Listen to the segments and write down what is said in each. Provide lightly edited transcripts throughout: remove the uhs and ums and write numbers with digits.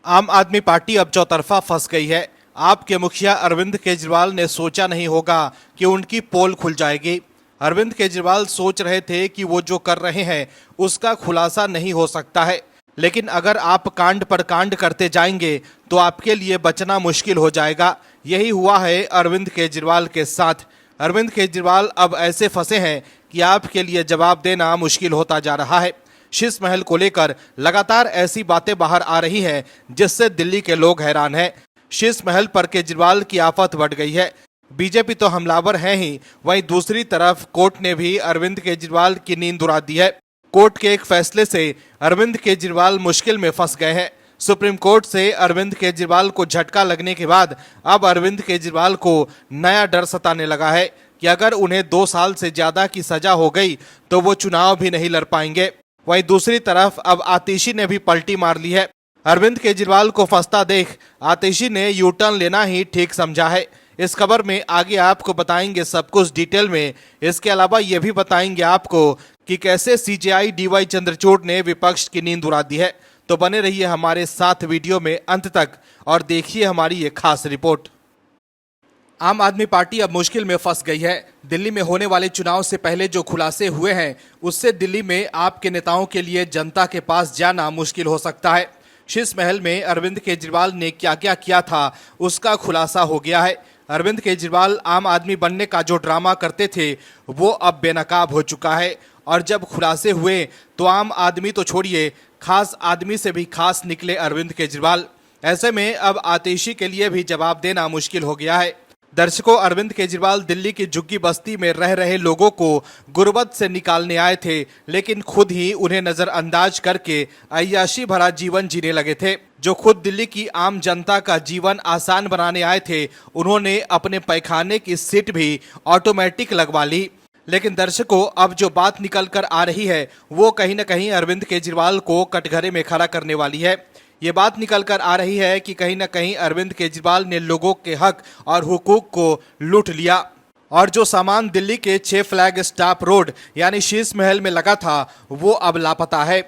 आम आदमी पार्टी अब चौतरफा फंस गई है। आपके मुखिया अरविंद केजरीवाल ने सोचा नहीं होगा कि उनकी पोल खुल जाएगी। अरविंद केजरीवाल सोच रहे थे कि वो जो कर रहे हैं उसका खुलासा नहीं हो सकता है, लेकिन अगर आप कांड पर कांड करते जाएंगे तो आपके लिए बचना मुश्किल हो जाएगा। यही हुआ है अरविंद केजरीवाल के साथ। अरविंद केजरीवाल अब ऐसे फंसे हैं कि आपके लिए जवाब देना मुश्किल होता जा रहा है। शीश महल को लेकर लगातार ऐसी बातें बाहर आ रही हैं जिससे दिल्ली के लोग हैरान हैं। शीश महल पर केजरीवाल की आफत बढ़ गई है। बीजेपी तो हमलावर है ही, वहीं दूसरी तरफ कोर्ट ने भी अरविंद केजरीवाल की नींद उड़ा दी है। कोर्ट के एक फैसले से अरविंद केजरीवाल मुश्किल में फंस गए हैं। सुप्रीम कोर्ट से अरविंद केजरीवाल को झटका लगने के बाद अब अरविंद केजरीवाल को नया डर सताने लगा है कि अगर उन्हें 2 साल से ज्यादा की सजा हो गई तो वो चुनाव भी नहीं लड़ पाएंगे। वहीं दूसरी तरफ अब आतिशी ने भी पलटी मार ली है। अरविंद केजरीवाल को फंसता देख आतिशी ने यू टर्न लेना ही ठीक समझा है। इस खबर में आगे आपको बताएंगे सब कुछ डिटेल में। इसके अलावा ये भी बताएंगे आपको कि कैसे सीजेआई डीवाई चंद्रचूड़ ने विपक्ष की नींद उड़ा दी है। तो बने रहिए हमारे साथ वीडियो में अंत तक और देखिए हमारी ये खास रिपोर्ट। आम आदमी पार्टी अब मुश्किल में फंस गई है। दिल्ली में होने वाले चुनाव से पहले जो खुलासे हुए हैं उससे दिल्ली में आपके नेताओं के लिए जनता के पास जाना मुश्किल हो सकता है। शीश महल में अरविंद केजरीवाल ने क्या क्या किया था उसका खुलासा हो गया है। अरविंद केजरीवाल आम आदमी बनने का जो ड्रामा करते थे वो अब बेनकाब हो चुका है और जब खुलासे हुए तो आम आदमी तो छोड़िए, खास आदमी से भी खास निकले अरविंद केजरीवाल। ऐसे में अब आतिशी के लिए भी जवाब देना मुश्किल हो गया है। दर्शकों, अरविंद केजरीवाल दिल्ली की झुग्गी बस्ती में रह रहे लोगों को गुर्बत से निकालने आए थे, लेकिन खुद ही उन्हें नजरअंदाज करके अय्याशी भरा जीवन जीने लगे थे। जो खुद दिल्ली की आम जनता का जीवन आसान बनाने आए थे, उन्होंने अपने पैखाने की सीट भी ऑटोमेटिक लगवा ली। लेकिन दर्शकों, अब जो बात निकल कर आ रही है वो कहीं न कहीं अरविंद केजरीवाल को कटघरे में खड़ा करने वाली है। ये बात निकल कर आ रही है कि कहीं न कहीं अरविंद केजरीवाल ने लोगों के हक और हुकूक को लूट लिया और जो सामान दिल्ली के 6 फ्लैग स्टॉप रोड यानी शीश महल में लगा था वो अब लापता है।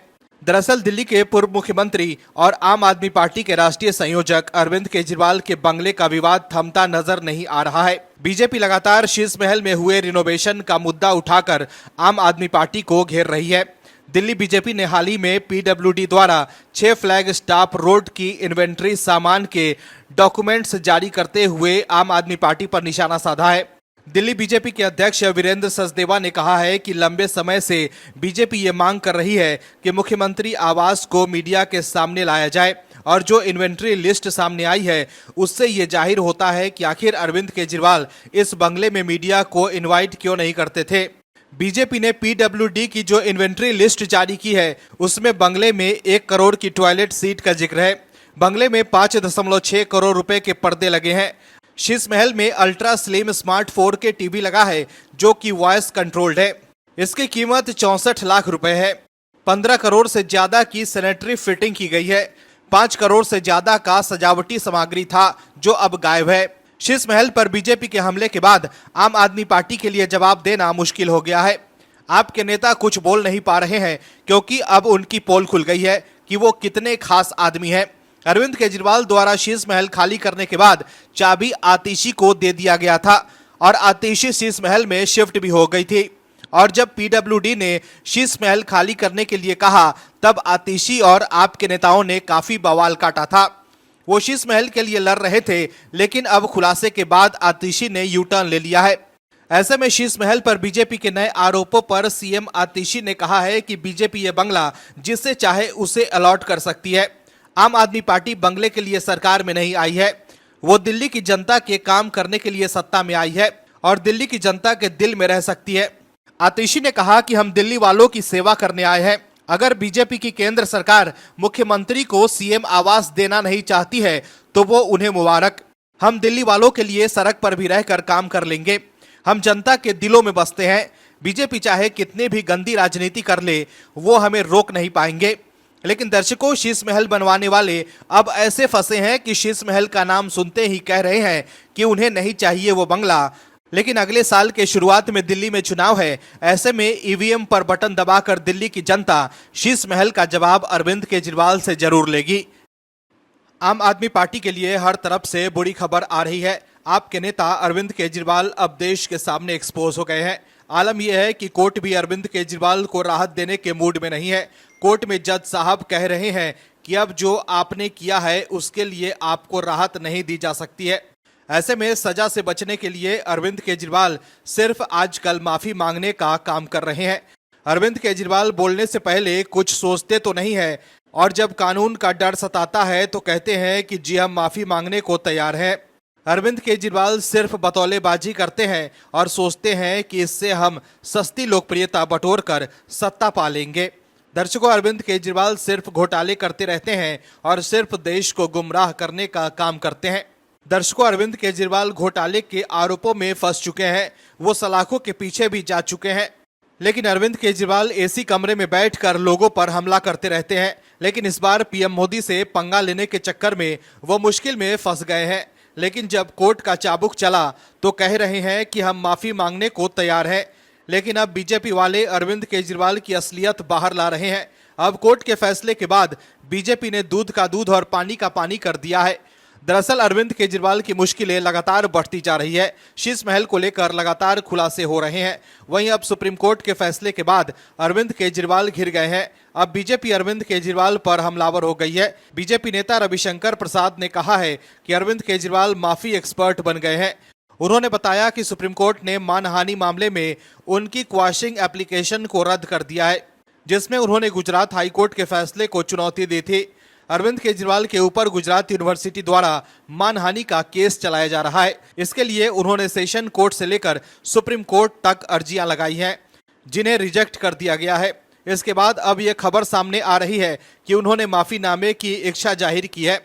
दरअसल दिल्ली के पूर्व मुख्यमंत्री और आम आदमी पार्टी के राष्ट्रीय संयोजक अरविंद केजरीवाल के बंगले का विवाद थमता नजर नहीं आ रहा है। बीजेपी लगातार शीश महल में हुए रिनोवेशन का मुद्दा उठाकर आम आदमी पार्टी को घेर रही है। दिल्ली बीजेपी ने हाल ही में पीडब्ल्यूडी द्वारा 6 फ्लैग स्टॉप रोड की इन्वेंट्री सामान के डॉक्यूमेंट्स जारी करते हुए आम आदमी पार्टी पर निशाना साधा है। दिल्ली बीजेपी के अध्यक्ष वीरेंद्र सचदेवा ने कहा है कि लंबे समय से बीजेपी ये मांग कर रही है कि मुख्यमंत्री आवास को मीडिया के सामने लाया जाए और जो इन्वेंट्री लिस्ट सामने आई है उससे ये जाहिर होता है कि आखिर अरविंद केजरीवाल इस बंगले में मीडिया को इन्वाइट क्यों नहीं करते थे। बीजेपी ने पीडब्ल्यूडी की जो इन्वेंट्री लिस्ट जारी की है उसमें बंगले में 1 करोड़ की टॉयलेट सीट का जिक्र है। बंगले में 5.6 करोड़ रुपए के पर्दे लगे हैं। शीश महल में ultra slim smart 4K TV लगा है जो कि वॉइस कंट्रोल्ड है। इसकी कीमत 64 लाख रुपए है। 15 करोड़ से ज्यादा की सैनिटरी फिटिंग की गई है। 5 करोड़ से ज्यादा का सजावटी सामग्री था जो अब गायब है। शीश महल पर बीजेपी के हमले के बाद आम आदमी पार्टी के लिए जवाब देना मुश्किल हो गया है। आपके नेता कुछ बोल नहीं पा रहे हैं क्योंकि अब उनकी पोल खुल गई है कि वो कितने खास आदमी हैं। अरविंद केजरीवाल द्वारा शीश महल खाली करने के बाद चाबी आतिशी को दे दिया गया था और आतिशी शीश महल में शिफ्ट भी हो गई थी। और जब पीडब्ल्यूडी ने शीश महल खाली करने के लिए कहा तब आतिशी और आपके नेताओं ने काफी बवाल काटा था। वो शीश महल के लिए लड़ रहे थे, लेकिन अब खुलासे के बाद आतिशी ने यू टर्न ले लिया है। ऐसे में शीश महल पर बीजेपी के नए आरोपों पर सीएम आतिशी ने कहा है कि बीजेपी ये बंगला जिसे चाहे उसे अलॉट कर सकती है। आम आदमी पार्टी बंगले के लिए सरकार में नहीं आई है, वो दिल्ली की जनता के काम करने के लिए सत्ता में आई है और दिल्ली की जनता के दिल में रह सकती है। आतिशी ने कहा कि हम दिल्ली वालों की सेवा करने आए हैं। अगर बीजेपी की केंद्र सरकार मुख्यमंत्री को सीएम आवास देना नहीं चाहती है तो वो उन्हें मुबारक। हम दिल्ली वालों के लिए सड़क पर भी रहकर काम कर लेंगे। हम जनता के दिलों में बसते हैं। बीजेपी चाहे कितनी भी गंदी राजनीति कर ले वो हमें रोक नहीं पाएंगे। लेकिन दर्शकों, शीश महल बनवाने वाले अब ऐसे फंसे हैं कि शीश महल का नाम सुनते ही कह रहे हैं कि उन्हें नहीं चाहिए वो बंगला। लेकिन अगले साल के शुरुआत में दिल्ली में चुनाव है। ऐसे में ईवीएम पर बटन दबाकर दिल्ली की जनता शीश महल का जवाब अरविंद केजरीवाल से जरूर लेगी। आम आदमी पार्टी के लिए हर तरफ से बुरी खबर आ रही है। आपके नेता अरविंद केजरीवाल अब देश के सामने एक्सपोज हो गए हैं। आलम यह है कि कोर्ट भी अरविंद केजरीवाल को राहत देने के मूड में नहीं है। कोर्ट में जज साहब कह रहे हैं कि अब जो आपने किया है उसके लिए आपको राहत नहीं दी जा सकती है। ऐसे में सजा से बचने के लिए अरविंद केजरीवाल सिर्फ आजकल माफी मांगने का काम कर रहे हैं। अरविंद केजरीवाल बोलने से पहले कुछ सोचते तो नहीं है और जब कानून का डर सताता है तो कहते हैं कि जी हम माफी मांगने को तैयार हैं। अरविंद केजरीवाल सिर्फ बतौलेबाजी करते हैं और सोचते हैं कि इससे हम सस्ती लोकप्रियता बटोरकर सत्ता पा लेंगे। दर्शकों, अरविंद केजरीवाल सिर्फ घोटाले करते रहते हैं और सिर्फ देश को गुमराह करने का काम करते हैं। दर्शकों, अरविंद केजरीवाल घोटाले के आरोपों में फंस चुके हैं। वो सलाखों के पीछे भी जा चुके हैं। लेकिन अरविंद केजरीवाल एसी कमरे में बैठकर लोगों पर हमला करते रहते हैं। लेकिन इस बार पीएम मोदी से पंगा लेने के चक्कर में वो मुश्किल में फंस गए हैं। लेकिन जब कोर्ट का चाबुक चला तो कह रहे हैं कि हम माफी मांगने को तैयार हैं। लेकिन अब बीजेपी वाले अरविंद केजरीवाल की असलियत बाहर ला रहे हैं। अब कोर्ट के फैसले के बाद बीजेपी ने दूध का दूध और पानी का पानी कर दिया है। दरअसल अरविंद केजरीवाल की मुश्किलें लगातार बढ़ती जा रही है। शीश महल को लेकर लगातार खुलासे हो रहे हैं। वहीं अब सुप्रीम कोर्ट के फैसले के बाद अरविंद केजरीवाल घिर गए हैं। अब बीजेपी अरविंद केजरीवाल पर हमलावर हो गई है। बीजेपी नेता रविशंकर प्रसाद ने कहा है कि अरविंद केजरीवाल माफी एक्सपर्ट बन गए हैं। उन्होंने बताया कि सुप्रीम कोर्ट ने मानहानि मामले में उनकी क्वाशिंग एप्लीकेशन को रद्द कर दिया है, जिसमें उन्होंने गुजरात हाईकोर्ट के फैसले को चुनौती दी थी। अरविंद केजरीवाल के ऊपर गुजरात यूनिवर्सिटी द्वारा मानहानि का केस चलाया जा रहा है। इसके लिए उन्होंने सेशन कोर्ट से लेकर सुप्रीम कोर्ट तक अर्जियां लगाई हैं, जिन्हें रिजेक्ट कर दिया गया है। इसके बाद अब यह खबर सामने आ रही है कि उन्होंने माफीनामे की इच्छा जाहिर की है।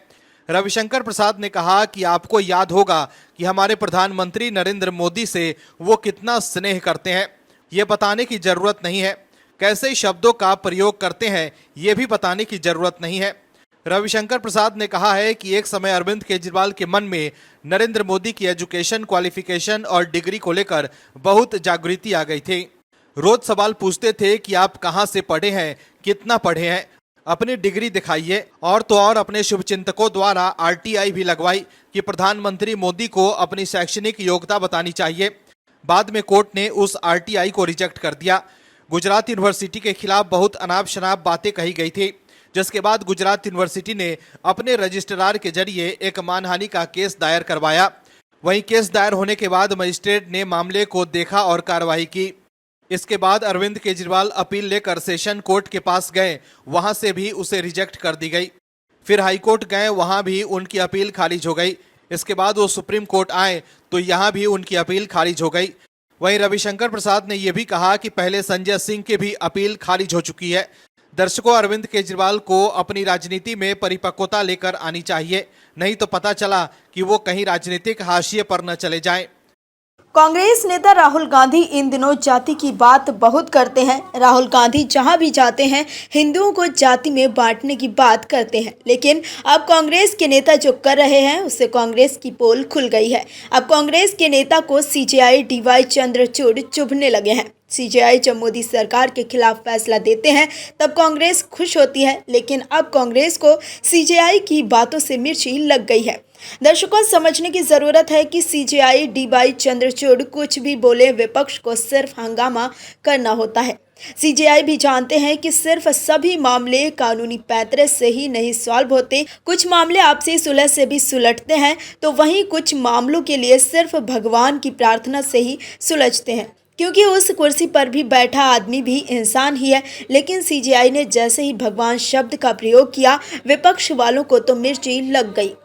रविशंकर प्रसाद ने कहा कि आपको याद होगा कि हमारे प्रधानमंत्री नरेंद्र मोदी से वो कितना स्नेह करते हैं। ये बताने की जरूरत नहीं है। कैसे शब्दों का प्रयोग करते हैं ये भी बताने की जरूरत नहीं है। रविशंकर प्रसाद ने कहा है कि एक समय अरविंद केजरीवाल के मन में नरेंद्र मोदी की एजुकेशन, क्वालिफिकेशन और डिग्री को लेकर बहुत जागृति आ गई थी। रोज सवाल पूछते थे कि आप कहां से पढ़े हैं, कितना पढ़े हैं, अपनी डिग्री दिखाइए। और तो और अपने शुभचिंतकों द्वारा आरटीआई भी लगवाई कि प्रधानमंत्री मोदी को अपनी शैक्षणिक योग्यता बतानी चाहिए। बाद में कोर्ट ने उस आरटीआई को रिजेक्ट कर दिया। गुजरात यूनिवर्सिटी के खिलाफ बहुत अनाप शनाप बातें कही गई थी, जिसके बाद गुजरात यूनिवर्सिटी ने अपने रजिस्ट्रार के जरिए एक मानहानि का केस दायर करवाया। वहीं केस दायर होने के बाद मजिस्ट्रेट ने मामले को देखा और कार्रवाई की। इसके बाद अरविंद केजरीवाल अपील लेकर सेशन कोर्ट के पास गए, वहां से भी उसे रिजेक्ट कर दी गई। फिर हाईकोर्ट गए, वहां भी उनकी अपील खारिज हो गई। इसके बाद वो सुप्रीम कोर्ट आए तो यहां भी उनकी अपील खारिज हो गई। वहीं रविशंकर प्रसाद ने यह भी कहा कि पहले संजय सिंह की भी अपील खारिज हो चुकी है। दर्शकों, अरविंद केजरीवाल को अपनी राजनीति में परिपक्वता लेकर आनी चाहिए, नहीं तो पता चला कि वो कहीं राजनीतिक हाशिए पर न चले जाएं। कांग्रेस नेता राहुल गांधी इन दिनों जाति की बात बहुत करते हैं। राहुल गांधी जहां भी जाते हैं हिंदुओं को जाति में बांटने की बात करते हैं। लेकिन अब कांग्रेस के नेता जो कर रहे हैं उससे कांग्रेस की पोल खुल गई है। अब कांग्रेस के नेता को सीजेआई डीवाई चंद्रचूड़ चुभने लगे हैं। सीजेआई जब मोदी सरकार के खिलाफ फैसला देते हैं तब कांग्रेस खुश होती है, लेकिन अब कांग्रेस को सीजेआई की बातों से मिर्ची लग गई है। दर्शकों, समझने की जरूरत है कि सीजेआई डीवाई चंद्रचूड़ कुछ भी बोले, विपक्ष को सिर्फ हंगामा करना होता है। सीजेआई भी जानते हैं कि सिर्फ सभी मामले कानूनी पैंतरे से ही नहीं सॉल्व होते। कुछ मामले आपसी सुलह से भी सुलझते हैं, तो वहीं कुछ मामलों के लिए सिर्फ भगवान की प्रार्थना से ही सुलझते हैं, क्योंकि उस कुर्सी पर भी बैठा आदमी भी इंसान ही है। लेकिन सीजेआई ने जैसे ही भगवान शब्द का प्रयोग किया, विपक्ष वालों को तो मिर्ची लग गई,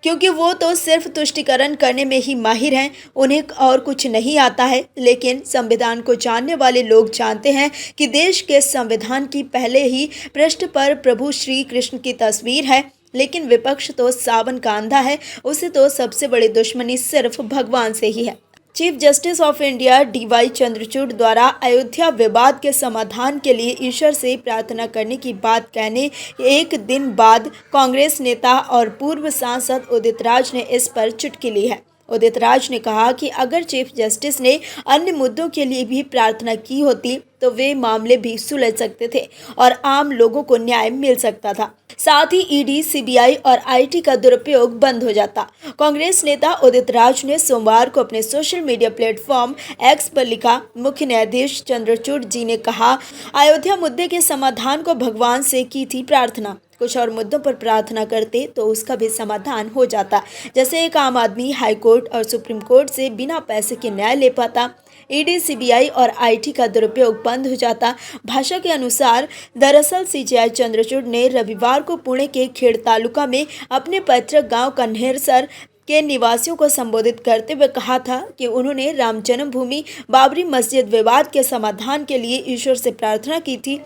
क्योंकि वो तो सिर्फ तुष्टीकरण करने में ही माहिर हैं, उन्हें और कुछ नहीं आता है। लेकिन संविधान को जानने वाले लोग जानते हैं कि देश के संविधान की पहले ही पृष्ठ पर प्रभु श्री कृष्ण की तस्वीर है। लेकिन विपक्ष तो सावन का अंधा है, उसे तो सबसे बड़ी दुश्मनी सिर्फ भगवान से ही है। Chief justice of India DY Chandrachud द्वारा अयोध्या विवाद के समाधान के लिए ईश्वर से प्रार्थना करने की बात कहने एक दिन बाद कांग्रेस नेता और पूर्व सांसद उदित राज ने इस पर चुटकी ली है। उदित राज ने कहा कि अगर चीफ जस्टिस ने अन्य मुद्दों के लिए भी प्रार्थना की होती तो वे मामले भी सुलझ सकते थे और आम लोगों को न्याय मिल सकता था। साथ ही ईडी, सीबीआई और आईटी का दुरुपयोग बंद हो जाता। कांग्रेस नेता उदित राज ने सोमवार को अपने सोशल मीडिया प्लेटफॉर्म एक्स पर लिखा, मुख्य न्यायाधीश चंद्रचूड़ जी ने कहा, अयोध्या मुद्दे के समाधान को भगवान से की थी प्रार्थना। कुछ और मुद्दों पर प्रार्थना करते तो उसका भी समाधान हो जाता। जैसे एक आम आदमी हाई कोर्ट और सुप्रीम कोर्ट से बिना पैसे के न्याय ले पाता। ईडी, सीबीआई और आईटी का दुरुपयोग बंद हो जाता। भाषा के अनुसार दरअसल सीजेआई चंद्रचूड़ ने रविवार को पुणे के खेड़ तालुका में अपने पैतृक गांव कन्हेरसर के निवासियों को संबोधित करते हुए कहा था कि उन्होंने राम जन्मभूमि बाबरी मस्जिद विवाद के समाधान के लिए ईश्वर से प्रार्थना की थी।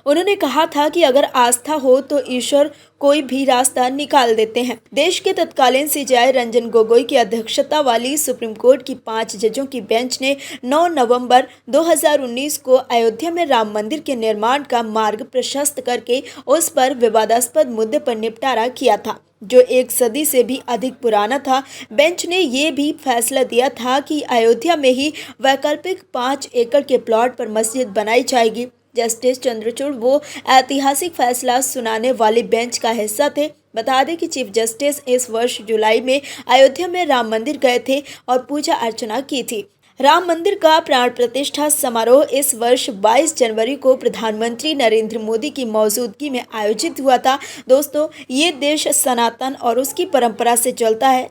उन्होंने कहा था कि अगर आस्था हो तो ईश्वर कोई भी रास्ता निकाल देते हैं। देश के तत्कालीन सीजेआई रंजन गोगोई की अध्यक्षता वाली सुप्रीम कोर्ट की 5 जजों की बेंच ने 9 नवंबर 2019 को अयोध्या में राम मंदिर के निर्माण का मार्ग प्रशस्त करके उस पर विवादास्पद मुद्दे पर निपटारा किया था, जो 1 सदी से भी अधिक पुराना था। बेंच ने ये भी फैसला दिया था कि अयोध्या में ही वैकल्पिक 5 एकड़ के प्लॉट पर मस्जिद बनाई जाएगी। जस्टिस चंद्रचूड़ वो ऐतिहासिक फैसला सुनाने वाली बेंच का हिस्सा थे। बता दें कि चीफ जस्टिस इस वर्ष जुलाई में अयोध्या में राम मंदिर गए थे और पूजा अर्चना की थी। राम मंदिर का प्राण प्रतिष्ठा समारोह इस वर्ष 22 जनवरी को प्रधानमंत्री नरेंद्र मोदी की मौजूदगी में आयोजित हुआ था। दोस्तों, ये देश सनातन और उसकी परंपरा से चलता है।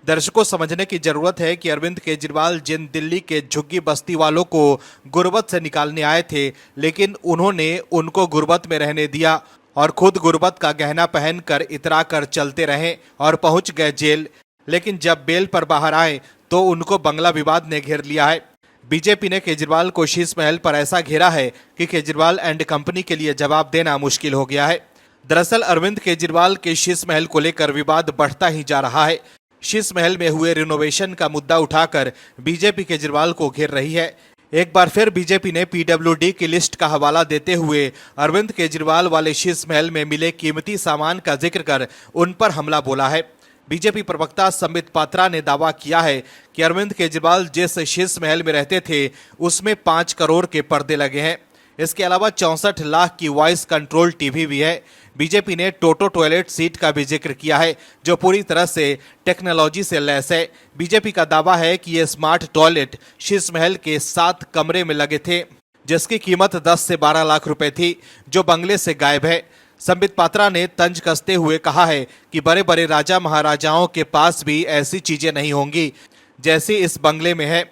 दर्शकों, समझने की जरूरत है कि अरविंद केजरीवाल जिन दिल्ली के झुग्गी बस्ती वालों को गुर्बत से निकालने आए थे, लेकिन उन्होंने उनको गुर्बत में रहने दिया और खुद गुर्बत का गहना पहनकर इतरा कर चलते रहे और पहुंच गए जेल। लेकिन जब बेल पर बाहर आए तो उनको बंगला विवाद ने घेर लिया है। बीजेपी ने केजरीवाल को शीश महल पर ऐसा घेरा है कि केजरीवाल एंड कंपनी के लिए जवाब देना मुश्किल हो गया है। दरअसल अरविंद केजरीवाल के शीश महल को लेकर विवाद बढ़ता ही जा रहा है। शीश महल में हुए रिनोवेशन का मुद्दा उठाकर बीजेपी केजरीवाल को घेर रही है। एक बार फिर बीजेपी ने पीडब्ल्यूडी की लिस्ट का हवाला देते हुए अरविंद केजरीवाल वाले शीश महल में मिले कीमती सामान का जिक्र कर उन पर हमला बोला है। बीजेपी प्रवक्ता संबित पात्रा ने दावा किया है कि अरविंद केजरीवाल जिस शीश महल में रहते थे उसमें 5 करोड़ के पर्दे लगे हैं। इसके अलावा 64 लाख की वॉइस कंट्रोल टीवी भी है। बीजेपी ने टोटो टॉयलेट सीट का भी जिक्र किया है, जो पूरी तरह से टेक्नोलॉजी से लैस है। बीजेपी का दावा है कि ये स्मार्ट टॉयलेट शीश महल के 7 कमरे में लगे थे, जिसकी कीमत 10 से 12 लाख रुपए थी, जो बंगले से गायब है। संबित पात्रा ने तंज कसते हुए कहा है कि बड़े बड़े राजा महाराजाओं के पास भी ऐसी चीजें नहीं होंगी जैसी इस बंगले में है।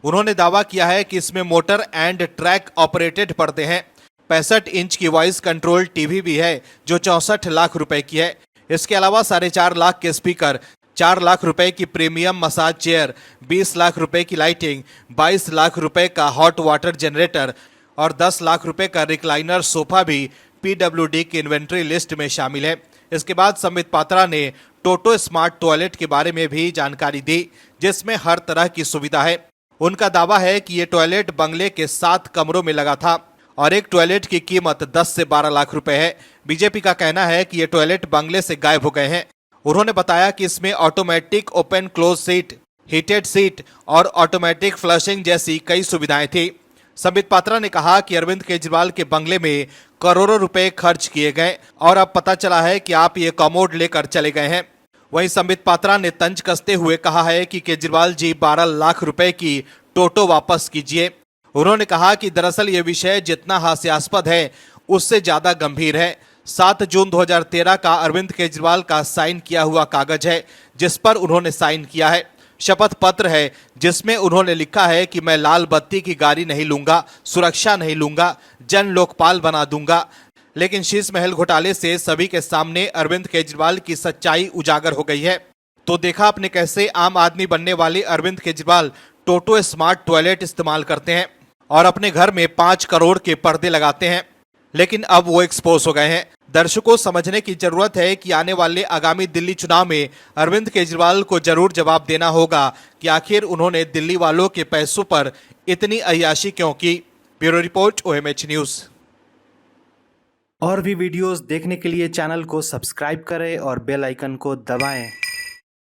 उन्होंने दावा किया है कि इसमें मोटर एंड ट्रैक ऑपरेटेड पर्दे हैं। 65 इंच की वॉइस कंट्रोल टीवी भी है, जो 64 लाख रुपए की है। इसके अलावा 4.5 लाख के स्पीकर, 4 लाख रुपए की प्रीमियम मसाज चेयर, 20 लाख रुपए की लाइटिंग, 22 लाख रुपए का हॉट वाटर जनरेटर और 10 लाख रुपए का रिक्लाइनर सोफा भी पीडब्ल्यूडी की इन्वेंट्री लिस्ट में शामिल है। इसके बाद संबित पात्रा ने टोटो स्मार्ट टॉयलेट के बारे में भी जानकारी दी, जिसमें हर तरह की सुविधा है। उनका दावा है कि ये टॉयलेट बंगले के 7 कमरों में लगा था और एक टॉयलेट की कीमत 10 से 12 लाख रुपए है। बीजेपी का कहना है कि ये टॉयलेट बंगले से गायब हो गए हैं। उन्होंने बताया कि इसमें automatic open close seat, heated seat और ऑटोमेटिक फ्लशिंग जैसी कई सुविधाएं थी। संबित पात्रा ने कहा कि अरविंद केजरीवाल के बंगले में करोड़ों रुपए खर्च किए गए और अब पता चला है कि आप ये कमोड लेकर चले गए हैं। वहीं संबित पात्रा ने तंज कसते हुए कहा है कि केजरीवाल जी 12 लाख रुपए की टोटो वापस कीजिए। उन्होंने कहा कि दरअसल ये विषय जितना हास्यास्पद है उससे ज्यादा गंभीर है। 7 जून 2013 का अरविंद केजरीवाल का साइन किया हुआ कागज है, जिस पर उन्होंने साइन किया है। शपथ पत्र है जिसमें उन्होंने लिखा है कि मैं लाल बत्ती की गाड़ी नहीं लूंगा, सुरक्षा नहीं लूंगा, जन लोकपाल बना दूंगा। लेकिन शीश महल घोटाले से सभी के सामने अरविंद केजरीवाल की सच्चाई उजागर हो गई है। तो देखा आपने कैसे आम आदमी बनने वाले अरविंद केजरीवाल टोटो स्मार्ट टॉयलेट इस्तेमाल करते हैं और अपने घर में 5 करोड़ के पर्दे लगाते हैं, लेकिन अब वो एक्सपोज हो गए हैं। दर्शकों, समझने की जरूरत है कि आने वाले आगामी दिल्ली चुनाव में अरविंद केजरीवाल को जरूर जवाब देना होगा कि आखिर उन्होंने दिल्ली वालों के पैसों पर इतनी अय्याशी क्यों की। Bureau report, OMH news. और भी वीडियोस देखने के लिए चैनल को सब्सक्राइब करें और बेल आइकन को दबाएं।